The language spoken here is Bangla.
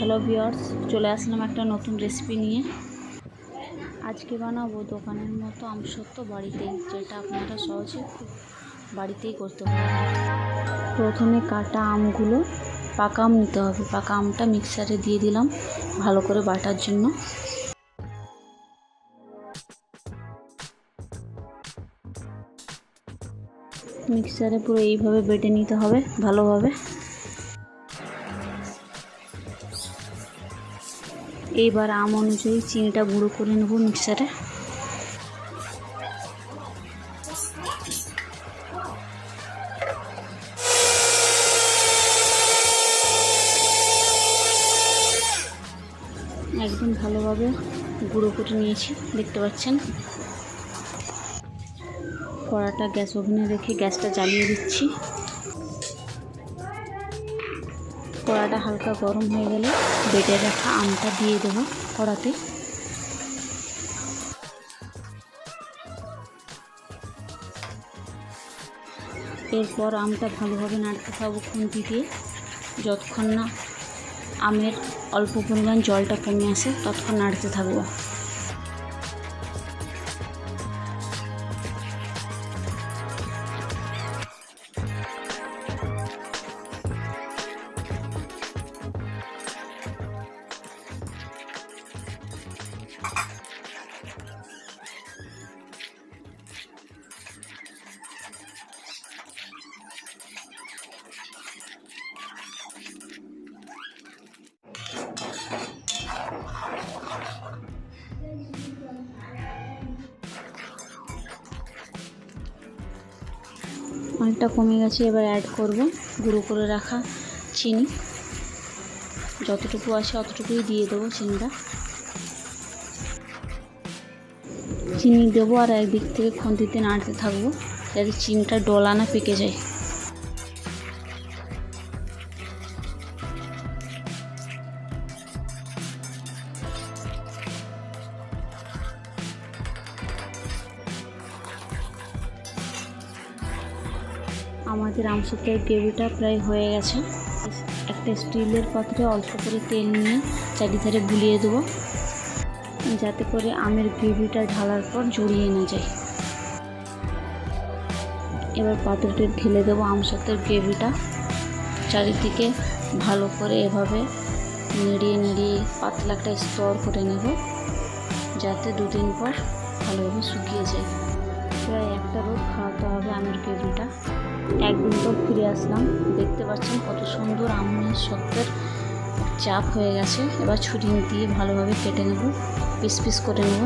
হ্যালো ভিউয়ার্স, চলে আসলাম একটা নতুন রেসিপি নিয়ে। আজকে বানাবো দোকানের মতো আমসত্ব বাড়িতেই, যেটা আপনারা সহজে বাড়িতেই করতে পারবেন। প্রথমে কাটা আমগুলো পাকা আম নিতে হবে। পাকা আমটা মিক্সারে দিয়ে দিলাম ভালো করে বাটার জন্য। মিক্সারে পুরো এইভাবে বেটে নিতে হবে ভালোভাবে। এইবার আম অনুযায়ী চিনিটা গুঁড়ো করে নেব মিক্সারে। একদম ভালোভাবে গুঁড়ো করে নিয়েছি, দেখতে পাচ্ছেন। কড়াটা গ্যাস ওভেনে রেখে গ্যাসটা জ্বালিয়ে দিচ্ছি। কড়াটা হালকা গরম হয়ে গেলে বেটে রাখা আমটা দিয়ে দেবো কড়াতে। এরপর আমটা ভালোভাবে নাড়তে থাকবো খুন্তি দিয়ে, যতক্ষণ না আমের অল্প পরিমাণ জলটা কমে আসে ততক্ষণ নাড়তে থাকবো। অনেকটা কমে গেছে, এবার অ্যাড করব গুঁড়ো করে রাখা চিনি। যতটুকু আছে অতটুকুই দিয়ে দেবো চিনিটা। চিনি দেবো আর একদিক থেকে খুন্তিতে নাড়তে থাকবো যাতে চিনিটা ডলা না পেকে যায়। আমাদের আমসত্বের গ্রেভিটা প্রায় হয়ে গেছে। একটা স্টিলের পাত্রে অল্প করে তেল নিয়ে চারিধারে বুলিয়ে দেবো, যাতে করে আমের গ্রেভিটা ঢালার পর জড়িয়ে না যায়। এবার পাত্রতে ঢেলে দেবো আমসত্বের গ্রেভিটা। চারিদিকে ভালো করে এভাবে নেড়িয়ে নেড়িয়ে পাতলা একটা স্তর করে নেব, যাতে দুদিন পর ভালোভাবে শুকিয়ে যায়। প্রায় একটা রোদ খাওয়াতে হবে আমের গ্রেভিটা। একদিন পর ফিরে আসলাম, দেখতে পাচ্ছেন কত সুন্দর আমের সত্যের চাপ হয়ে গেছে। এবার ছুরি দিয়ে ভালোভাবে কেটে নেব, পিস পিস করে নেব।